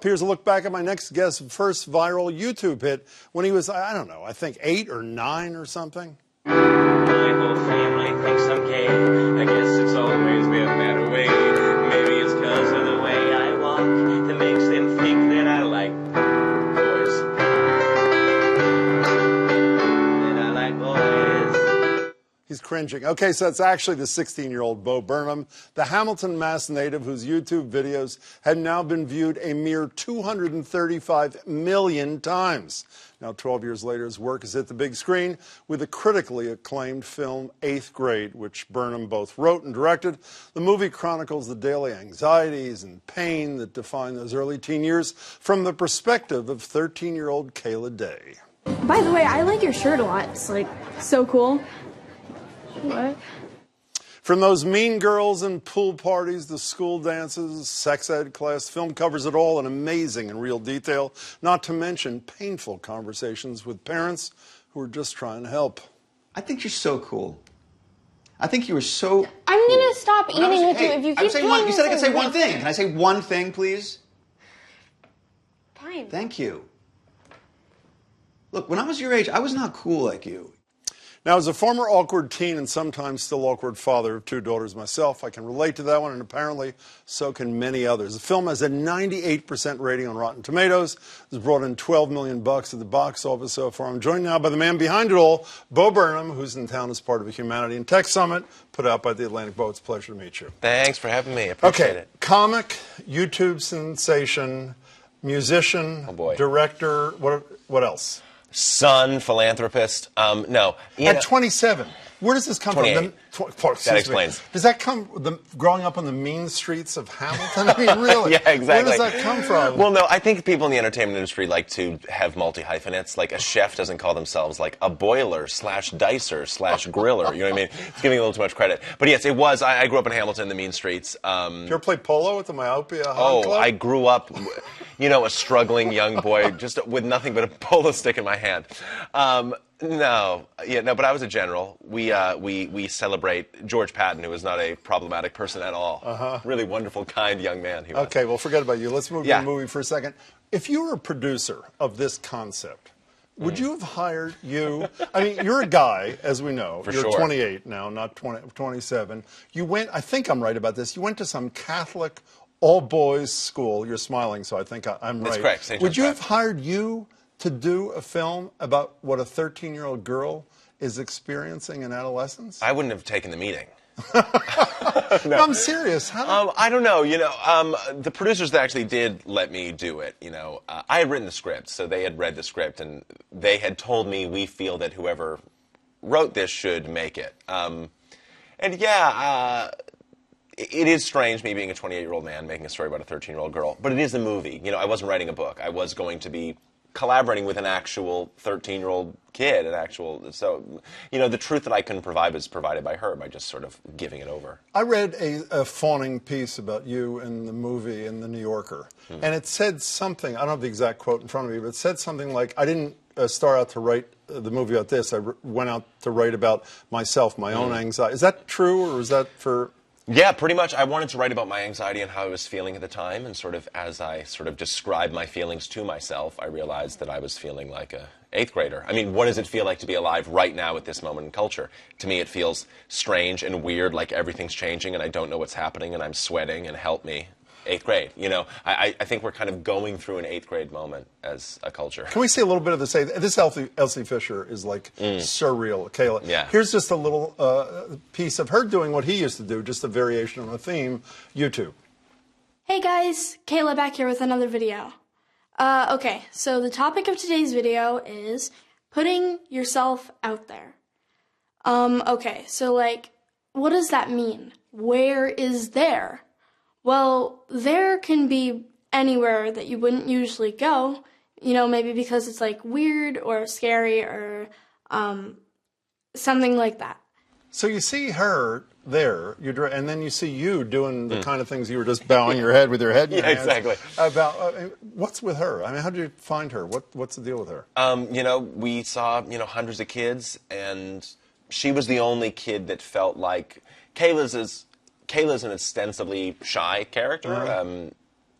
Here's a look back at my next guest's first viral YouTube hit when he was, I don't know, I think 8 or 9 or something. My whole family thinks I'm gay. I guess it's always been that way. Maybe it's because of the way I walk that makes them think that I like boys. That I like boys. He's cringing. Okay, so it's actually the 16-year-old Bo Burnham, the Hamilton Mass native whose YouTube videos had now been viewed a mere 235 million times. Now, 12 years later, his work has hit the big screen with the critically acclaimed film 8th Grade, which Burnham both wrote and directed. The movie chronicles the daily anxieties and pain that define those early teen years from the perspective of 13-year-old Kayla Day. By the way, I like your shirt a lot. It's, like, so cool. What? From those mean girls and pool parties, the school dances, sex ed class, film covers it all in amazing and real detail, not to mention painful conversations with parents who are just trying to help. I think you're so cool. I think you were so I'm cool. gonna stop eating with you if you keep doing You this. said I could say one thing. Can I say one thing, please? Fine. Thank you. Look, when I was your age, I was not cool like you. Now, as a former awkward teen and sometimes still awkward father of 2 daughters myself, I can relate to that one, and apparently so can many others. The film has a 98% rating on Rotten Tomatoes. It's brought in $12 million at the box office so far. I'm joined now by the man behind it all, Bo Burnham, who's in town as part of a Humanity and Tech Summit put out by the Atlantic Bo. It's a pleasure to meet you. Thanks for having me. I appreciate it. Comic, YouTube sensation, musician, director, what else? Son, philanthropist. No. At 27. Where does this come 28. from? That explains. Does that come growing up on the mean streets of Hamilton? I mean, really? Yeah, exactly. Where does that come from? Well, no, I think people in the entertainment industry like to have multi-hyphenates. Like a chef doesn't call themselves like a boiler / dicer / griller. You know what I mean? It's giving a little too much credit. But yes, it was. I grew up in Hamilton in the mean streets. Did you ever play polo at the Myopia Oh, Club? I grew up, you know, a struggling young boy just with nothing but a polo stick in my hand. No, but I was a general. We celebrate George Patton, who was not a problematic person at all. Really wonderful, kind young man he was. Okay, well, forget about you. Let's move to the movie for a second. If you were a producer of this concept, would you have hired you? I mean, you're a guy, as we know. For you're sure. 28 now, not 27. You went, I think I'm right about this, you went to some Catholic all-boys school. You're smiling, so I think I'm right. That's correct. St. Would John's you Prep. have hired you to do a film about what a 13-year-old girl is experiencing in adolescence? I wouldn't have taken the meeting. No, I'm serious. How? I don't know. You know, the producers that actually did let me do it, you know, I had written the script, so they had read the script, and they had told me, we feel that whoever wrote this should make it. And yeah, it is strange, me being a 28-year-old man making a story about a 13-year-old girl, but it is a movie. You know, I wasn't writing a book. I was going to be collaborating with an actual 13-year-old kid, so, you know, the truth that I couldn't provide was provided by her by just sort of giving it over. I read a fawning piece about you in the movie in The New Yorker, and it said something, I don't have the exact quote in front of me, but it said something like, I didn't start out to write the movie about this, I went out to write about myself, my own anxiety. Is that true, or is that for... Yeah, pretty much. I wanted to write about my anxiety and how I was feeling at the time, and sort of as I sort of described my feelings to myself, I realized that I was feeling like a 8th grader. I mean, what does it feel like to be alive right now at this moment in culture? To me, it feels strange and weird, like everything's changing and I don't know what's happening and I'm sweating and help me. 8th grade, you know, I think we're kind of going through an 8th grade moment as a culture. Can we see a little bit of this? This Elsie Fisher is like surreal. Kayla. Yeah. Here's just a little piece of her doing what he used to do, just a variation on a theme. YouTube. Hey guys, Kayla back here with another video. Okay, so the topic of today's video is putting yourself out there. Okay, so like, what does that mean? Where is there? Well, there can be anywhere that you wouldn't usually go, you know, maybe because it's like weird or scary or something like that. So you see her there, and then you see you doing the kind of things you were just bowing your head with your head in your hands. Exactly. About what's with her? I mean, how did you find her? What's the deal with her? You know, we saw, you know, hundreds of kids, and she was the only kid that felt like Kayla's an ostensibly shy character,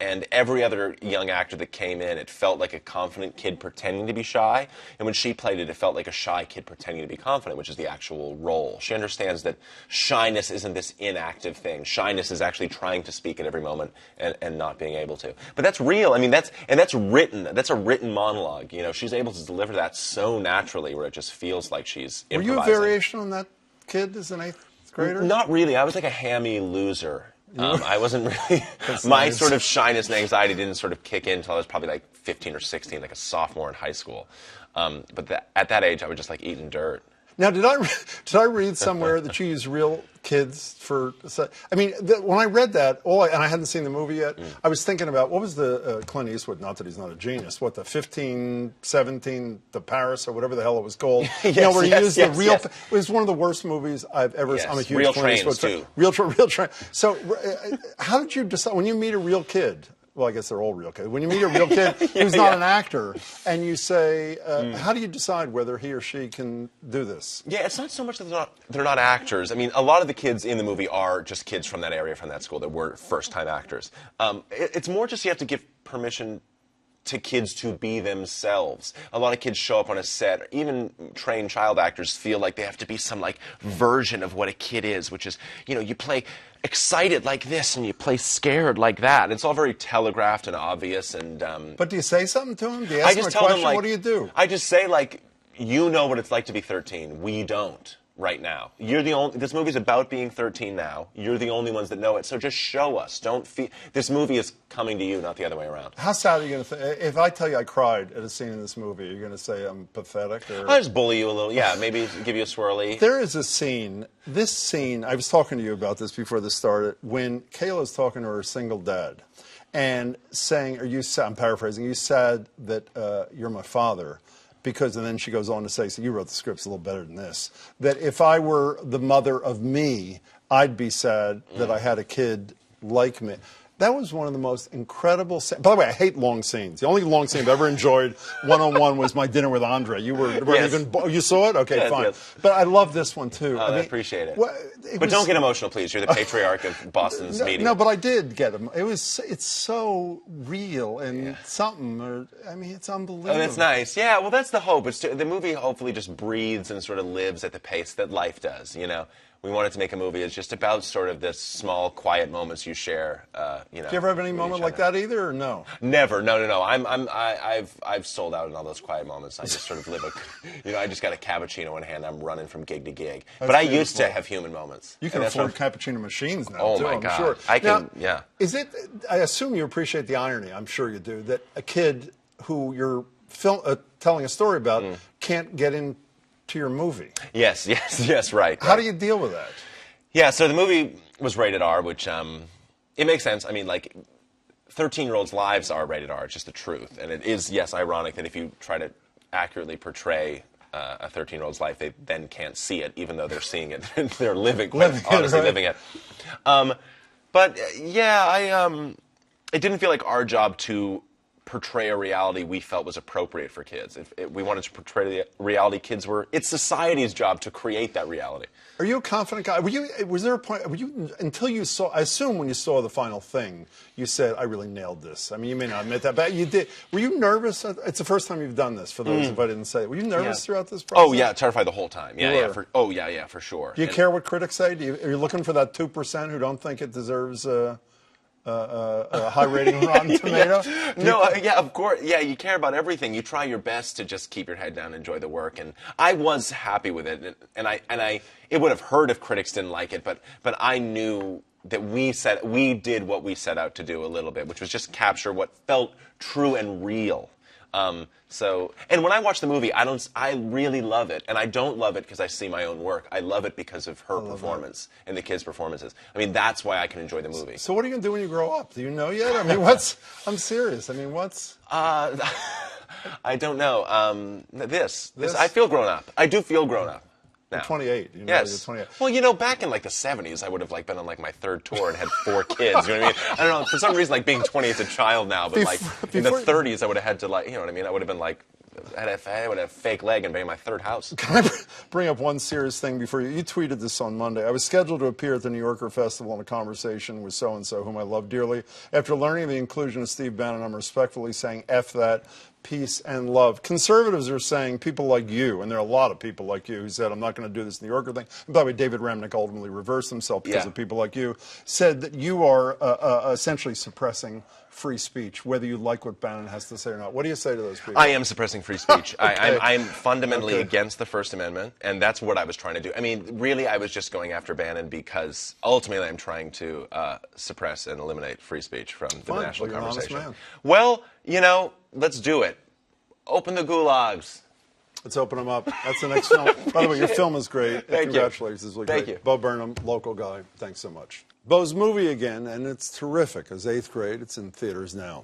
And every other young actor that came in, it felt like a confident kid pretending to be shy. And when she played it, it felt like a shy kid pretending to be confident, which is the actual role. She understands that shyness isn't this inactive thing. Shyness is actually trying to speak at every moment and not being able to. But that's real. I mean, that's written. That's a written monologue. You know, she's able to deliver that so naturally where it just feels like she's improvising. Were you a variation on that kid as an 8th grader? Not really. I was like a hammy loser. I wasn't really, my nice. sort of shyness and anxiety didn't sort of kick in until I was probably like 15 or 16, like a sophomore in high school. But at that age, I was just like eating dirt. Now, did I read somewhere that you use real kids for? I mean, when I read that, and I hadn't seen the movie yet, I was thinking about what was the Clint Eastwood? Not that he's not a genius. What, the 1517 to Paris or whatever the hell it was called? Yes, you know, where he used the real. Yes. It was one of the worst movies I've ever. Yes, I'm a huge Real Clint Trains, Eastwood too. Real train. So, how did you decide when you meet a real kid? Well, I guess they're all real kids. When you meet a real kid who's not an actor, and you say, how do you decide whether he or she can do this? Yeah, it's not so much that they're not actors. I mean, a lot of the kids in the movie are just kids from that area, from that school, that were first-time actors. It's more just you have to give permission to kids to be themselves. A lot of kids show up on a set, even trained child actors feel like they have to be some like version of what a kid is, which is, you know, you play excited like this and you play scared like that. And it's all very telegraphed and obvious. And But do you say something to him? Do you ask him a tell them, question? like, What do you do? I just say, like, you know what it's like to be 13. We don't right now. You're the only. This movie's about being 13 now. You're the only ones that know it. So just show us. Don't feel. This movie is coming to you, not the other way around. How sad are you going to think? If I tell you I cried at a scene in this movie, are you going to say I'm pathetic? Or? I'll just bully you a little. Yeah, maybe give you a swirly. There is a scene, this scene, I was talking to you about this before this started, when Kayla's talking to her single dad and saying, I'm paraphrasing, you said that you're my father. Because, and then she goes on to say, so you wrote the scripts a little better than this, that if I were the mother of me, I'd be sad that I had a kid like me. That was one of the most incredible scenes. By the way, I hate long scenes. The only long scene I've ever enjoyed one-on-one was my dinner with Andre. You weren't Yes. even, you saw it? Okay, Yes, fine. yes. But I love this one, too. I appreciate it. It But don't get emotional, please. You're the patriarch of Boston's media. No, but I did get him. It's so real and something. I mean, it's unbelievable. Oh, that's nice. Yeah, well, that's the hope. The movie hopefully just breathes and sort of lives at the pace that life does, you know. We wanted to make a movie that's just about sort of this small, quiet moments you share. You know. Do you ever have any moment like that either, or no? Never. No. I've sold out in all those quiet moments. I just sort of live I just got a cappuccino in hand. I'm running from gig to gig. But I used to have human moments. You can afford cappuccino machines now, too, my I'm God. sure. I can, now, yeah. Is it? I assume you appreciate the irony. I'm sure you do. That a kid who you're telling a story about can't get into your movie. Yes, right. How do you deal with that? Yeah, so the movie was rated R, which it makes sense. I mean, like, 13-year-olds' lives are rated R. It's just the truth. And it is, yes, ironic that if you try to accurately portray a 13-year-old's life, they then can't see it, even though they're seeing it. They're living it. But, yeah, it didn't feel like our job to portray a reality we felt was appropriate for kids. If we wanted to portray the reality kids were, it's society's job to create that reality. Are you a confident guy? Was there a point, until you saw, I assume when you saw the final thing, you said, I really nailed this. I mean, you may not admit that, but you did. Were you nervous? It's the first time you've done this, for those if I didn't say it. Were you nervous throughout this process? Oh, yeah, terrified the whole time. Yeah, for sure. Do you care what critics say? Are you looking for that 2% who don't think it deserves a high rating on Rotten Tomato? Yeah, of course. Yeah, you care about everything. You try your best to just keep your head down and enjoy the work. And I was happy with it. And I it would have hurt if critics didn't like it, but I knew that we did what we set out to do a little bit, which was just capture what felt true and real. And when I watch the movie, I really love it, and I don't love it because I see my own work. I love it because of her performance and the kids' performances. I mean, that's why I can enjoy the movie. So what are you going to do when you grow up? Do you know yet? I mean, I'm serious. I mean, what's... I don't know. This. I feel grown up. I do feel grown up. You're 28. Yes. You're 28. Well, back in like the 70s, I would have been on like my third tour and had 4 kids. You know what I mean? I don't know. For some reason, like being 20 is a child now, but like in the 30s, I would have had to I would have been like I would have a fake leg and be in my third house. Can I bring up one serious thing before you? You tweeted this on Monday. I was scheduled to appear at the New Yorker Festival in a conversation with so-and-so, whom I love dearly. After learning of the inclusion of Steve Bannon, I'm respectfully saying F that, peace and love. Conservatives are saying people like you, and there are a lot of people like you who said, I'm not going to do this New Yorker thing. And by the way, David Remnick ultimately reversed himself because of people like you, said that you are essentially suppressing free speech, whether you like what Bannon has to say or not. What do you say to those people? I am suppressing free speech. I'm fundamentally against the First Amendment, and that's what I was trying to do. I mean, really, I was just going after Bannon because ultimately I'm trying to suppress and eliminate free speech from the national conversation. An honest man. Well, you know, let's do it. Open the gulags. Let's open them up. That's the next film. By the way, your film is great. Thank you. Congratulations. It's really Thank great. you. Bo Burnham, local guy. Thanks so much. Bo's movie again, and it's terrific. As 8th grade, it's in theaters now.